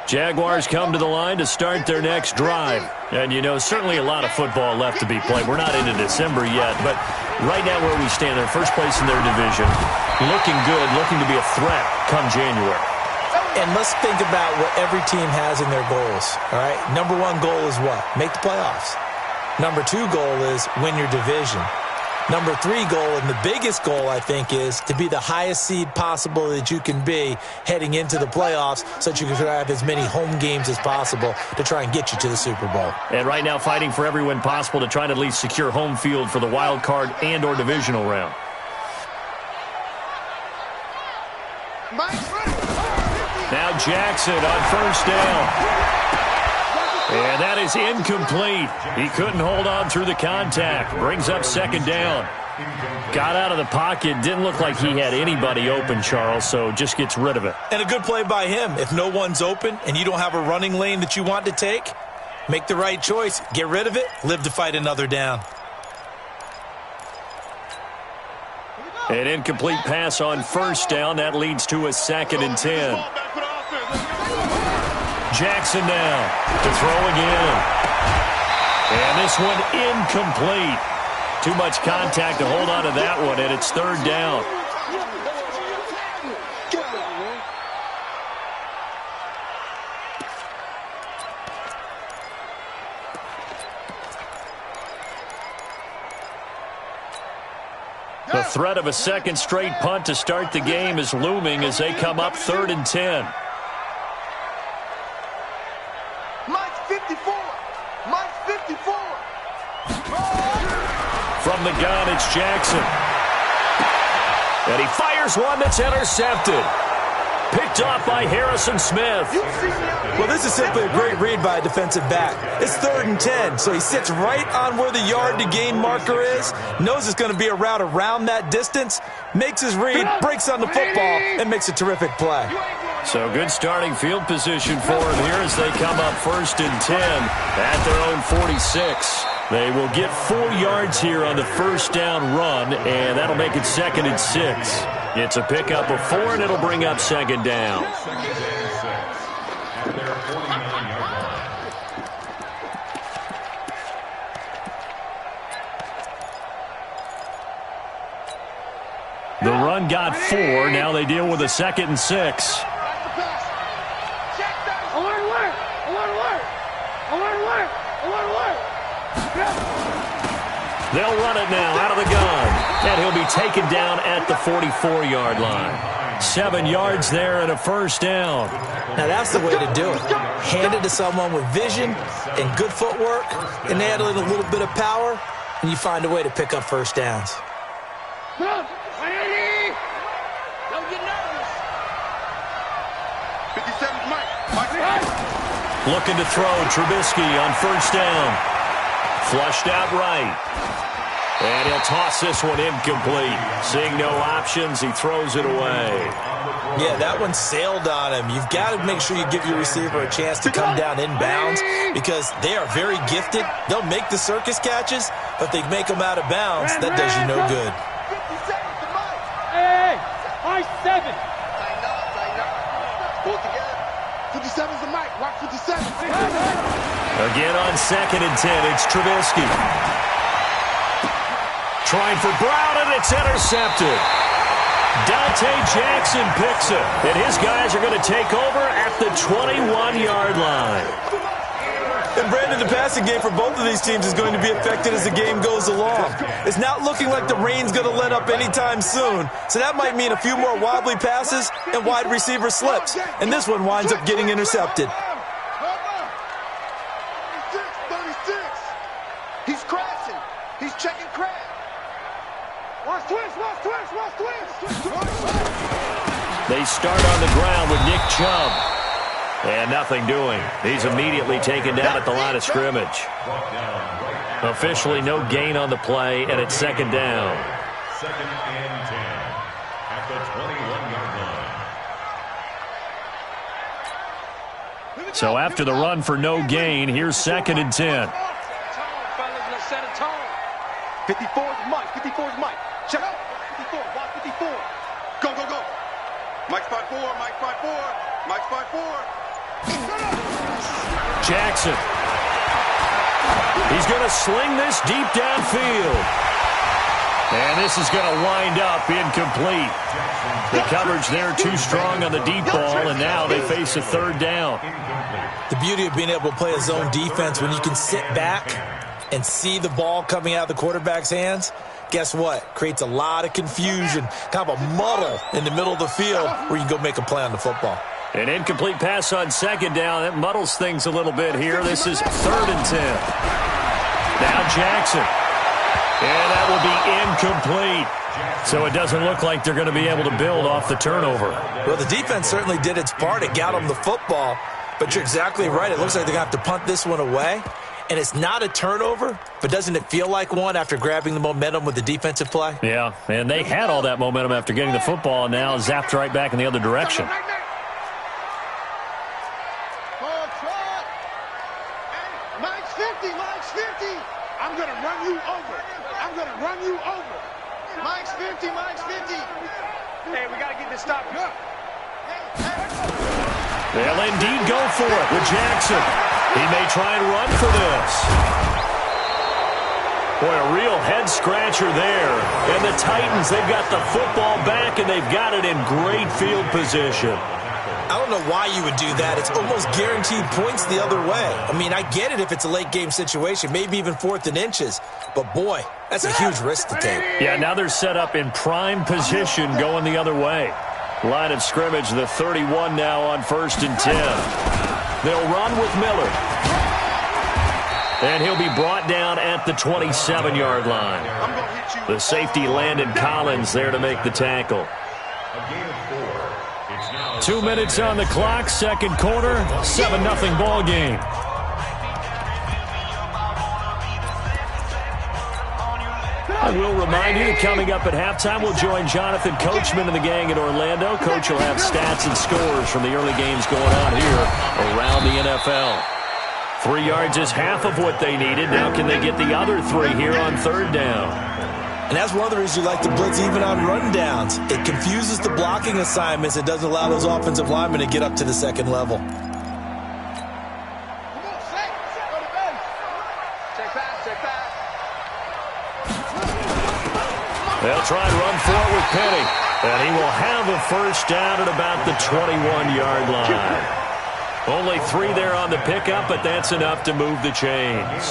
Jaguars come to the line to start their next drive. And, you know, certainly a lot of football left to be played. We're not into December yet, but right now where we stand, they're first place in their division. Looking good, looking to be a threat come January. And let's think about what every team has in their goals, all right? Number one goal is what? Make the playoffs. Number two goal is win your division. Number three goal, and the biggest goal, I think, is to be the highest seed possible that you can be heading into the playoffs so that you can have as many home games as possible to try and get you to the Super Bowl. And right now fighting for every win possible to try to at least secure home field for the wild card and or divisional round. Now Jackson on first down. And that is incomplete. He couldn't hold on through the contact. Brings up second down. Got out of the pocket. Didn't look like he had anybody open, Charles, so just gets rid of it. And a good play by him. If no one's open and you don't have a running lane that you want to take, make the right choice. Get rid of it. Live to fight another down. An incomplete pass on first down. That leads to a 2nd and 10. Jackson now to throw again. And this one incomplete. Too much contact to hold on to that one, and it's 3rd down. The threat of a second straight punt to start the game is looming as they come up 3rd and 10. From the gun, it's Jackson. And he fires one that's intercepted. Picked off by Harrison Smith. Well, this is simply a great read by a defensive back. It's 3rd and 10, so he sits right on where the yard-to-gain marker is, knows it's going to be a route around that distance, makes his read, breaks on the football, and makes a terrific play. So good starting field position for him here as they come up 1st and 10 at their own 46. They will get 4 yards here on the first down run, and that'll make it 2nd and 6. It's a pickup of 4, and it'll bring up 2nd down. The run got 4. Now they deal with a 2nd and 6. They'll run it now out of the gun. And he'll be taken down at the 44-yard line. 7 yards there and a first down. Now that's the way to do it. Hand it to someone with vision and good footwork, and add a little bit of power, and you find a way to pick up first downs. Don't get nervous. 57's Mike. Looking to throw Trubisky on first down. Flushed out right. And he'll toss this one incomplete. Seeing no options, he throws it away. Yeah, that one sailed on him. You've got to make sure you give your receiver a chance to come down inbounds because they are very gifted. They'll make the circus catches, but if they make them out of bounds, that does you no good. Hey, Mike 7. Pull together. 57's the mic. Watch 57. Again on 2nd and 10, it's Trubisky. Trying for Brown, and it's intercepted. Dante Jackson picks it, and his guys are going to take over at the 21-yard line. And Brandon, the passing game for both of these teams is going to be affected as the game goes along. It's not looking like the rain's going to let up anytime soon, so that might mean a few more wobbly passes and wide receiver slips, and this one winds up getting intercepted. 36. He's crashing. He's checking crash. Watch twist. They start on the ground with Nick Chubb. And nothing doing. He's immediately taken down at the line of scrimmage. Officially no gain on the play, and it's 2nd down. 2nd and 10 at the 21-yard line. So after the run for no gain, here's 2nd and 10. 54's Mike. 54's Mike. Check out. 54. Watch 54. Go. Mike's 5'4. Mike's 5'4. Jackson. He's going to sling this deep downfield. And this is going to wind up incomplete. The coverage there too strong on the deep ball, and now they face a third down. The beauty of being able to play a zone defense when you can sit back and see the ball coming out of the quarterback's hands, guess what? Creates a lot of confusion, kind of a muddle in the middle of the field where you can go make a play on the football. An incomplete pass on second down. That muddles things a little bit here. This is 3rd and 10. Now Jackson. And that will be incomplete. So it doesn't look like they're going to be able to build off the turnover. Well, the defense certainly did its part. It got them the football. But you're exactly right. It looks like they're going to have to punt this one away. And it's not a turnover, but doesn't it feel like one after grabbing the momentum with the defensive play? Yeah, and they had all that momentum after getting the football, and now zapped right back in the other direction. Mike's 50, Mike's 50. I'm going to run you over. I'm going to run you over. Mike's 50, Mike's 50. Hey, we got to get this stopped. They'll indeed go for it with Jackson. He may try and run for this. Boy, a real head-scratcher there. And the Titans, they've got the football back, and they've got it in great field position. I don't know why you would do that. It's almost guaranteed points the other way. I mean, I get it if it's a late-game situation, maybe even 4th and inches. But, boy, that's a huge risk to take. Yeah, now they're set up in prime position going the other way. Line of scrimmage, the 31 now on 1st and 10. They'll run with Miller. And he'll be brought down at the 27-yard line. The safety, Landon Collins, there to make the tackle. 2 minutes on the clock, second quarter, 7-0 ball game. I will remind you that coming up at halftime, we'll join Jonathan Coachman and the gang in Orlando. Coach will have stats and scores from the early games going on here around the NFL. 3 yards is half of what they needed. Now can they get the other 3 here on 3rd down? And that's one of the reasons you like to blitz even on rundowns. It confuses the blocking assignments. It doesn't allow those offensive linemen to get up to the second level. They'll try and run for it with Penny. And he will have a first down at about the 21-yard line. Only 3 there on the pickup, but that's enough to move the chains.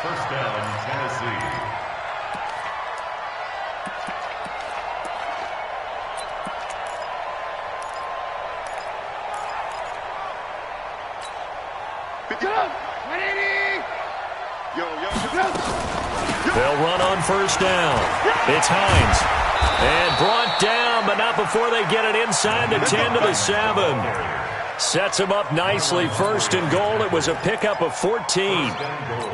First down, Tennessee. They'll run on first down. It's Hines. And brought down, but not before they get it inside the 10 to the 7. Sets him up nicely. 1st and goal. It was a pickup of 14.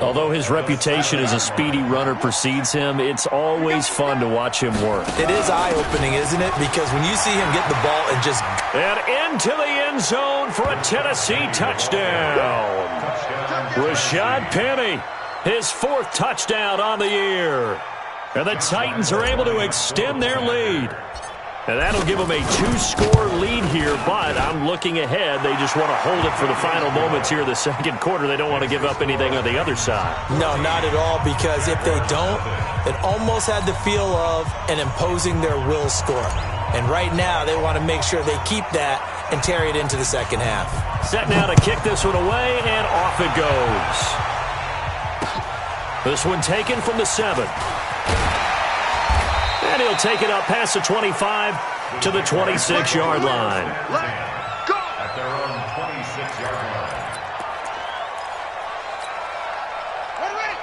Although his reputation as a speedy runner precedes him, it's always fun to watch him work. It is eye-opening, isn't it? Because when you see him get the ball and just... And into the end zone for a Tennessee touchdown. Rashad Penny, his 4th touchdown on the year. And the Titans are able to extend their lead. And that'll give them a 2-score lead here, but I'm looking ahead. They just want to hold it for the final moments here in the second quarter. They don't want to give up anything on the other side. No, not at all, because if they don't, it almost had the feel of an imposing their will score. And right now, they want to make sure they keep that and carry it into the second half. Set now to kick this one away, and off it goes. This one taken from the 7. And he'll take it up past the 25 to the 26-yard line. At their own 26-yard line.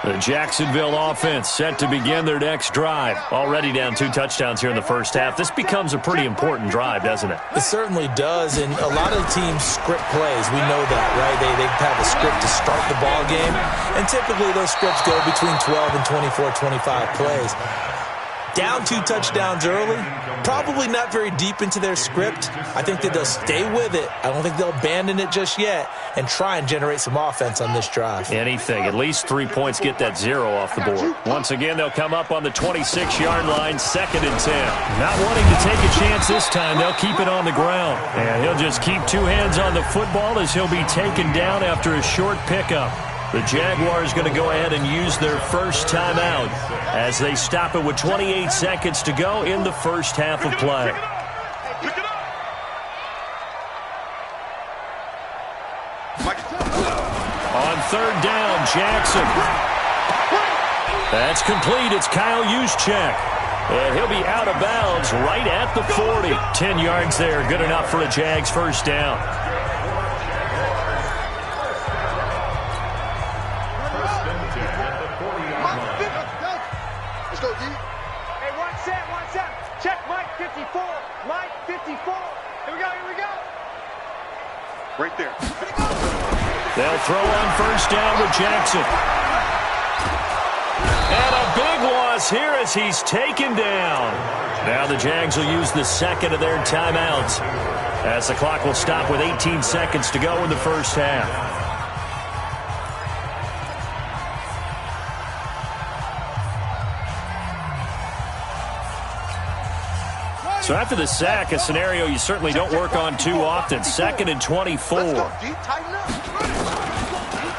The Jacksonville offense set to begin their next drive. Already down 2 touchdowns here in the first half. This becomes a pretty important drive, doesn't it? It certainly does, and a lot of teams script plays. We know that, right? They have a script to start the ball game, and typically those scripts go between 12 and 24, 25 plays. Down 2 touchdowns early, probably not very deep into their script. I think that they'll stay with it. I don't think they'll abandon it just yet and try and generate some offense on this drive. Anything. At least 3 points, get that 0 off the board. Once again, they'll come up on the 26-yard line, 2nd and 10. Not wanting to take a chance this time, they'll keep it on the ground. And he'll just keep two hands on the football as he'll be taken down after a short pickup. The Jaguars going to go ahead and use their first timeout as they stop it with 28 seconds to go in the first half of play. On third down, Jackson. That's complete. It's Kyle Juszczyk. And he'll be out of bounds right at the 40. 10 yards there. Good enough for a Jags first down. Let's go, D. Hey, one set. Check Mike 54. Mike 54. Here we go. Right there. They'll throw on first down with Jackson. And a big loss here as he's taken down. Now the Jags will use the second of their timeouts as the clock will stop with 18 seconds to go in the first half. So after the sack, a scenario you certainly don't work on too often. 2nd and 24.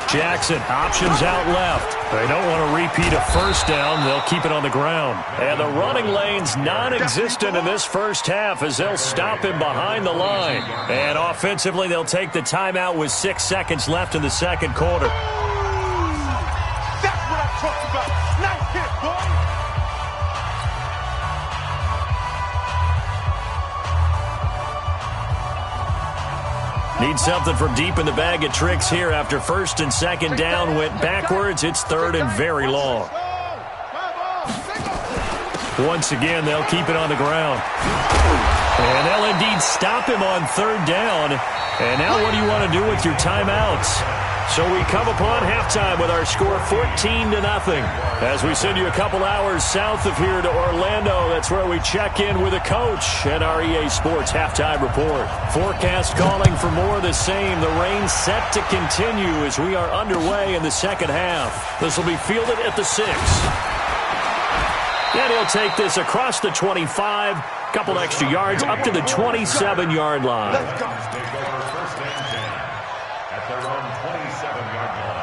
Jackson, options out left. They don't want to repeat a first down. They'll keep it on the ground. And the running lane's non-existent in this first half as they'll stop him behind the line. And offensively, they'll take the timeout with 6 seconds left in the second quarter. That's what I'm talking about. Nice hit, boy. Need something from deep in the bag of tricks here after first and second down went backwards. It's third and very long. Once again, they'll keep it on the ground. And they'll indeed stop him on third down. And now what do you want to do with your timeouts? So we come upon halftime with our score 14-0. As we send you a couple hours south of here to Orlando, that's where we check in with a coach and our EA Sports halftime report. Forecast calling for more of the same. The rain set to continue as we are underway in the second half. This will be fielded at the 6. And he'll take this across the 25, couple extra yards up to the 27-yard line. Take over first and 10 at their own 27-yard line.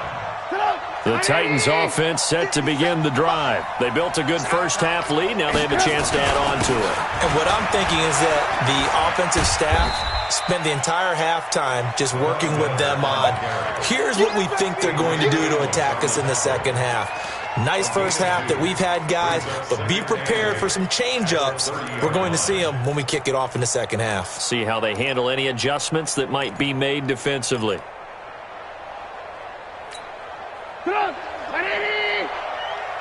The Titans offense set to begin the drive. They built a good first half lead. Now they have a chance to add on to it. And what I'm thinking is that the offensive staff spent the entire halftime just working with them on, here's what we think they're going to do to attack us in the second half. Nice first half that we've had, guys, but be prepared for some change-ups. We're going to see them when we kick it off in the second half. See how they handle any adjustments that might be made defensively. Come on.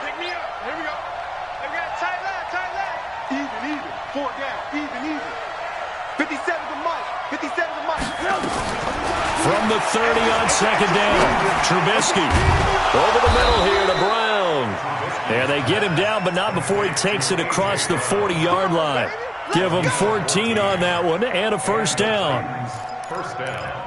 Pick me up. Here we go. Hey, we got a tight left. Even. 4 down. Even. 57 to Mike. 57 to Mike. From the 30 on second down, Trubisky over the middle here to Brown. And they get him down, but not before he takes it across the 40-yard line. Give him 14 on that one and a first down. First down.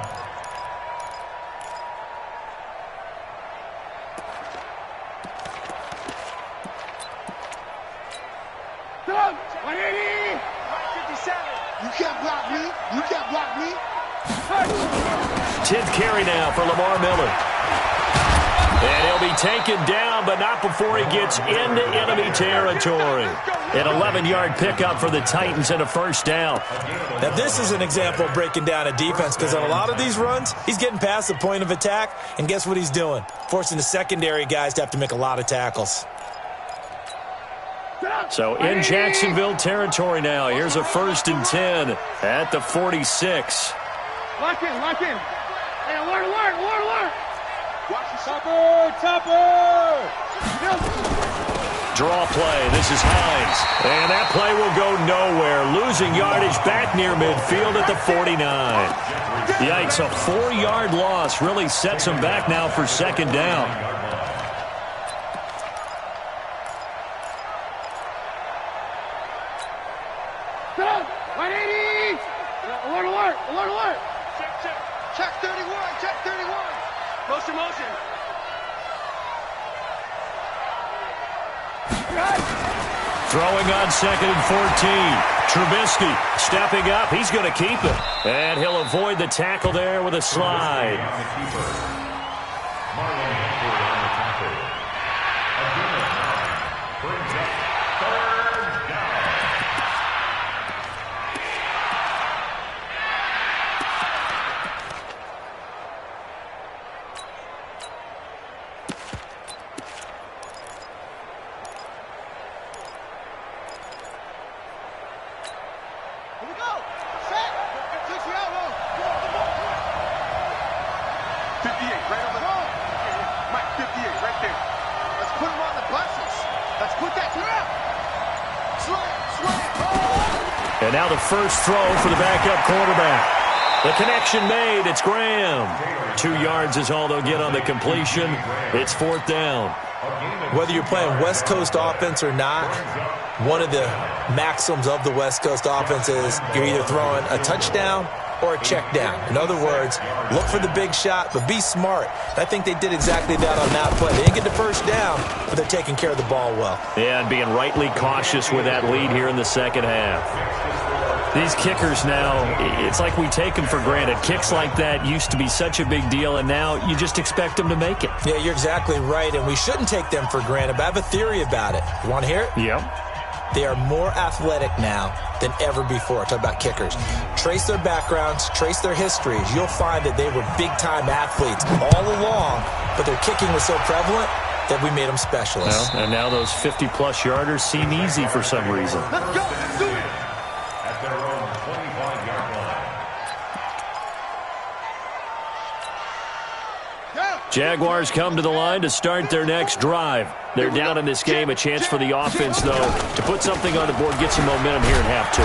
Come on. 180. 57. You can't block me. 10th carry now for Lamar Miller. And he'll be taken down, but not before he gets into enemy territory. An 11-yard pickup for the Titans and a first down. Now, this is an example of breaking down a defense because on a lot of these runs, he's getting past the point of attack, and guess what he's doing? Forcing the secondary guys to have to make a lot of tackles. So in Jacksonville territory now, here's a 1st and 10 at the 46. Lock in. Hey, alert. Watch the topper. Draw play. This is Hines. And that play will go nowhere. Losing yardage back near midfield at the 49. Yikes, a 4-yard loss really sets them back now for second down. Alert. Check 31. Motion. Throwing on 2nd and 14. Trubisky stepping up. He's going to keep it. And he'll avoid the tackle there with a slide. And now the first throw for the backup quarterback. The connection made. It's Graham. 2 yards is all they'll get on the completion. It's 4th down. Whether you're playing West Coast offense or not, one of the maxims of the West Coast offense is you're either throwing a touchdown or a check down. In other words, look for the big shot, but be smart. I think they did exactly that on that play. They didn't get the first down, but they're taking care of the ball well. Yeah, and being rightly cautious with that lead here in the second half. These kickers now, it's like we take them for granted. Kicks like that used to be such a big deal, and now you just expect them to make it. Yeah, you're exactly right, and we shouldn't take them for granted, but I have a theory about it. You want to hear it? Yep. They are more athletic now than ever before. Talk about kickers. Trace their backgrounds, trace their histories. You'll find that they were big-time athletes all along, but their kicking was so prevalent that we made them specialists. Well, and now those 50-plus yarders seem easy for some reason. Let's go. Do it. At their own 25-yard line. Jaguars come to the line to start their next drive. They're down in this game. A chance for the offense, though, to put something on the board, get some momentum here in half 2.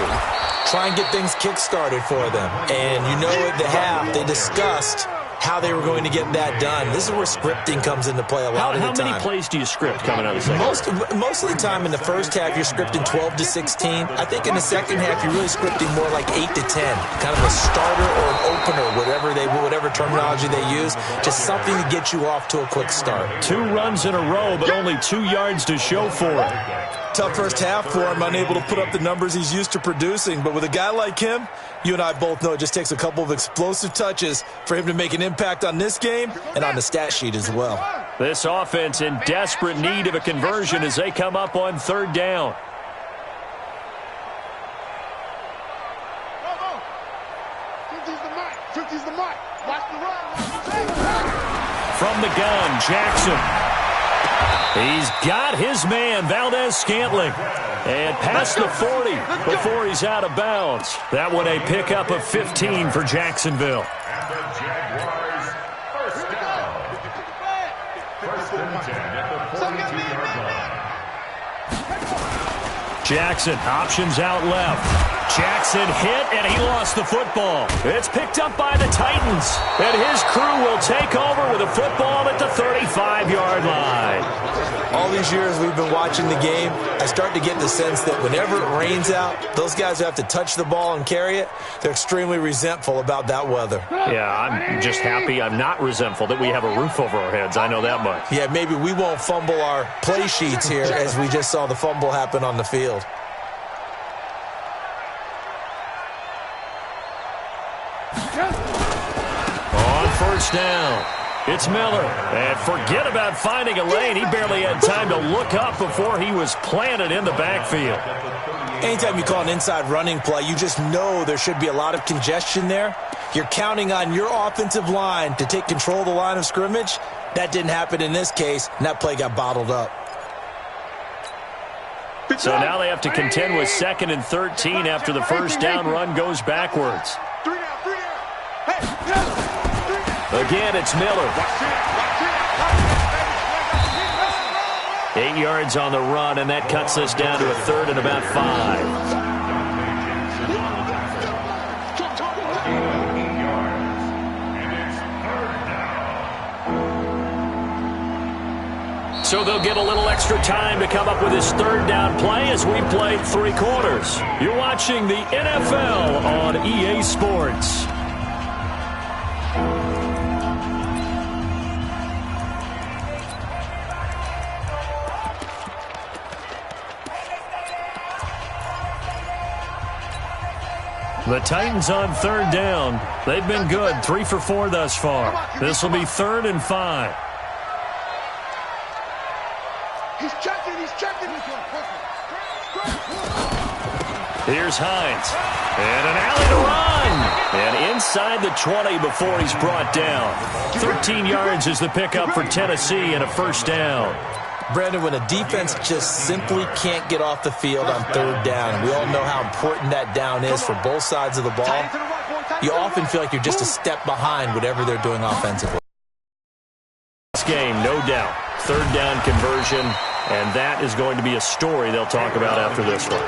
Try and get things kick-started for them. And you know at the half, they discussed how they were going to get that done. This is where scripting comes into play a lot of the time. How many plays do you script coming out of the second? Most of the time in the first half, you're scripting 12 to 16. I think in the second half, you're really scripting more like 8 to 10. Kind of a starter or an opener, whatever terminology they use. Just something to get you off to a quick start. 2 runs in a row, but only 2 yards to show for it. Tough first half for him, unable to put up the numbers he's used to producing. But with a guy like him, you and I both know it just takes a couple of explosive touches for him to make an impact on this game and on the stat sheet as well. This offense in desperate need of a conversion as they come up on 3rd down. From the gun, Jackson. He's got his man, Valdez-Scantling. And past the 40 before he's out of bounds. That one a pickup of 15 for Jacksonville. And the Jaguars, first down. 1st and 10 at the 42-yard line. Jackson, options out left. Jackson hit, and he lost the football. It's picked up by the Titans, and his crew will take over with a football at the 35-yard line. All these years we've been watching the game, I start to get the sense that whenever it rains out, those guys who have to touch the ball and carry it, they're extremely resentful about that weather. Yeah, I'm just happy I'm not resentful that we have a roof over our heads. I know that much. Yeah, maybe we won't fumble our play sheets here as we just saw the fumble happen on the field. On 1st down, it's Miller. And forget about finding a lane. He barely had time to look up before he was planted in the backfield. Anytime you call an inside running play, you just know there should be a lot of congestion there. You're counting on your offensive line to take control of the line of scrimmage. That didn't happen in this case, and that play got bottled up. So now they have to contend with 2nd and 13 after the first down run goes backwards. Again, it's Miller. 8 yards on the run, and that cuts us down to a 3rd and about 5. So they'll get a little extra time to come up with his 3rd down play as we play 3 quarters. You're watching the NFL on EA Sports. The Titans on third down. They've been good, 3 for 4 thus far. This will be 3rd and 5. He's checking. Here's Hines. And an alley to run. And inside the 20 before he's brought down. 13 yards is the pickup for Tennessee and a first down. Brandon, when a defense just simply can't get off the field on third down, and we all know how important that down is for both sides of the ball, you often feel like you're just a step behind whatever they're doing offensively. This game, no doubt. Third down conversion, and that is going to be a story they'll talk about after this one.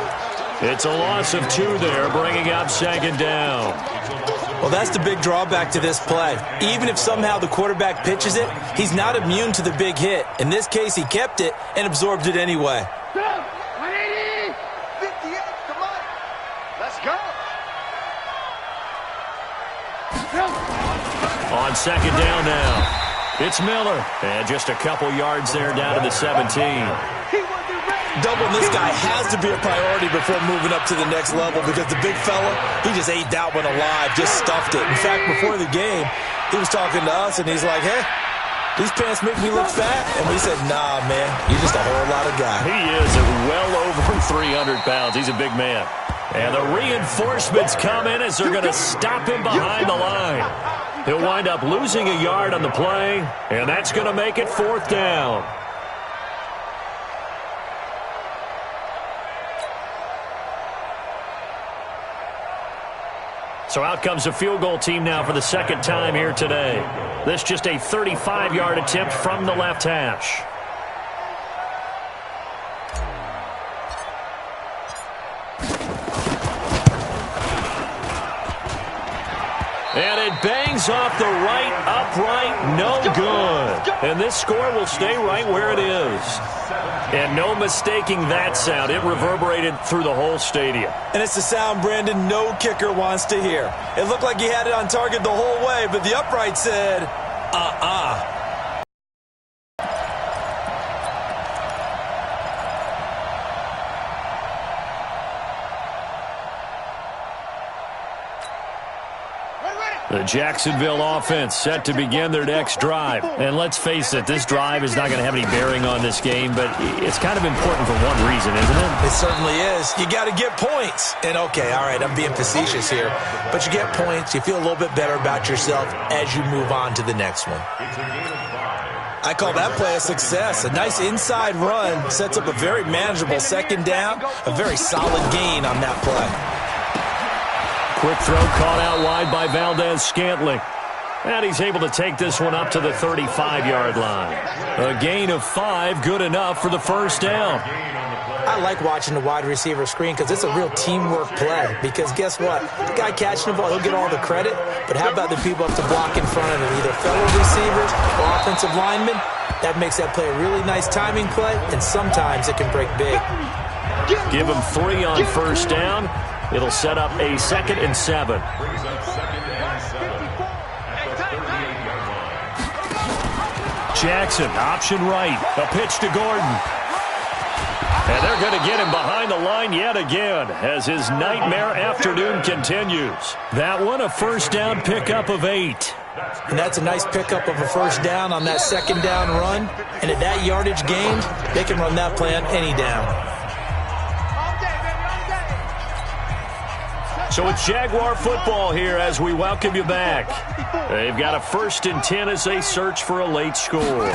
It's a loss of 2 there, bringing up 2nd down. Well, that's the big drawback to this play. Even if somehow the quarterback pitches it, he's not immune to the big hit. In this case, he kept it and absorbed it anyway. 180. 58, come on. Let's go. On 2nd down now. It's Miller. And just a couple yards there down to the 17. Doubling this guy has to be a priority before moving up to the next level because the big fella, he just ate that one alive, just stuffed it. In fact, before the game, he was talking to us, and he's like, hey, these pants make me look fat. And we said, nah, man, you're just a whole lot of guy. He is at well over 300 pounds. He's a big man. And the reinforcements come in as they're going to stop him behind the line. He'll wind up losing a yard on the play, and that's going to make it 4th down. So out comes a field goal team now for the 2nd time here today. This just a 35-yard attempt from the left hash. And it bangs off the right upright, no good. And this score will stay right where it is. And no mistaking that sound. It reverberated through the whole stadium. And it's the sound, Brandon, no kicker wants to hear. It looked like he had it on target the whole way, but the upright said, The Jacksonville offense set to begin their next drive. And let's face it, this drive is not going to have any bearing on this game, but it's kind of important for one reason, isn't it? It certainly is. You got to get points. And okay, all right, I'm being facetious here, but you get points, you feel a little bit better about yourself as you move on to the next one. I call that play a success. A nice inside run sets up a very manageable 2nd down, a very solid gain on that play. Quick throw caught out wide by Valdez-Scantling. And he's able to take this one up to the 35-yard line. A gain of 5, good enough for the first down. I like watching the wide receiver screen because it's a real teamwork play. Because guess what? The guy catching the ball, he'll get all the credit. But how about the people up to block in front of him, either fellow receivers or offensive linemen? That makes that play a really nice timing play, and sometimes it can break big. Give him 3 on first down. It'll set up a 2nd and 7. Jackson, option right. A pitch to Gordon. And they're going to get him behind the line yet again as his nightmare afternoon continues. That one, a first down pickup of 8. And that's a nice pickup of a first down on that 2nd down run. And at that yardage gained, they can run that play on any down. So it's Jaguar football here as we welcome you back. They've got a 1st and 10 as they search for a late score.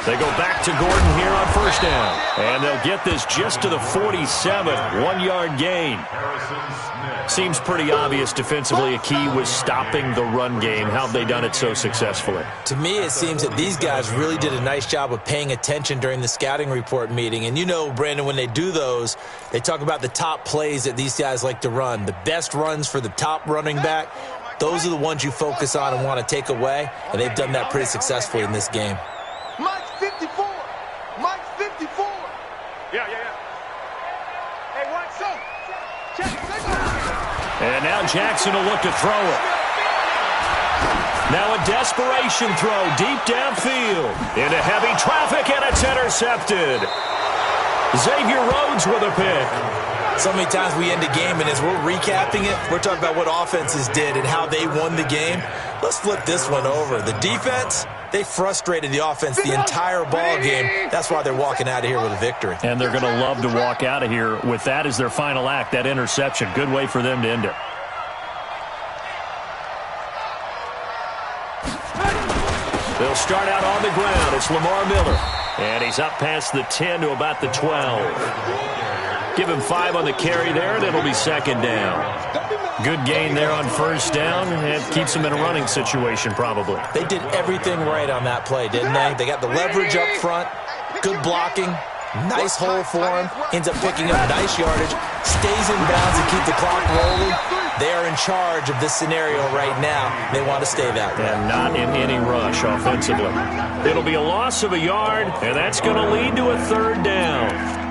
They go back to Gordon here on first down. And they'll get this just to the 47, 1-yard gain. Seems pretty obvious defensively a key was stopping the run game. How have they done it so successfully? To me, it seems that these guys really did a nice job of paying attention during the scouting report meeting. And you know, Brandon, when they do those, they talk about the top plays that these guys like to run. The best runs for the top running back, those are the ones you focus on and want to take away. And they've done that pretty successfully in this game. Mike's 54. Mike's 54. Yeah. Hey, what's up? Check. And now Jackson will look to throw it. Now a desperation throw deep downfield. Into heavy traffic, and it's intercepted. Xavier Rhodes with a pick. So many times we end a game, and as we're recapping it, we're talking about what offenses did and how they won the game. Let's flip this one over. The defense, they frustrated the offense the entire ball game. That's why they're walking out of here with a victory. And they're going to love to walk out of here with that as their final act, that interception. Good way for them to end it. They'll start out on the ground. It's Lamar Miller. And he's up past the 10 to about the 12. Give him 5 on the carry there, and it'll be second down. Good gain there on first down. It keeps them in a running situation, probably. They did everything right on that play, didn't they? They got the leverage up front, good blocking, nice hole for him, ends up picking up nice yardage, stays in bounds and keep the clock rolling. They are in charge of this scenario right now. They want to stay that way. And not in any rush offensively. It'll be a loss of a yard, and that's going to lead to a third down.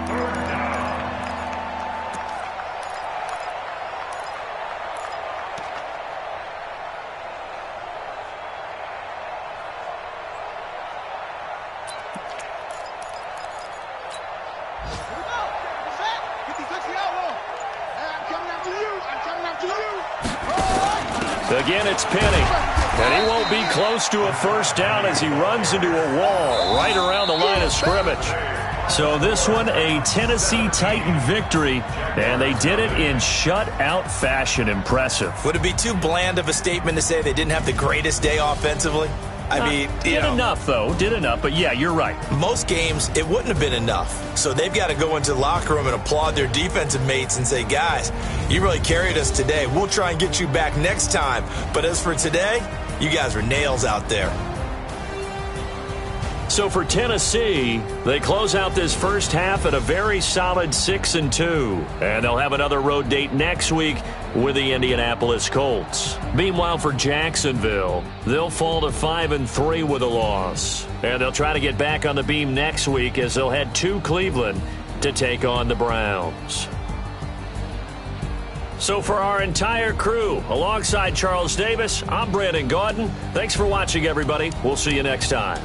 Again, it's Penny, and he won't be close to a first down as he runs into a wall right around the line of scrimmage. So this one, a Tennessee Titan victory, and they did it in shutout fashion. Impressive. Would it be too bland of a statement to say they didn't have the greatest day offensively? I mean, did enough, though. Did enough, but yeah, you're right. Most games, it wouldn't have been enough. So they've got to go into the locker room and applaud their defensive mates and say, guys, you really carried us today. We'll try and get you back next time. But as for today, you guys were nails out there. So for Tennessee, they close out this first half at a very solid 6-2. And they'll have another road date next week with the Indianapolis Colts. Meanwhile, for Jacksonville, they'll fall to 5-3 with a loss. And they'll try to get back on the beam next week as they'll head to Cleveland to take on the Browns. So for our entire crew, alongside Charles Davis, I'm Brandon Gaudin. Thanks for watching, everybody. We'll see you next time.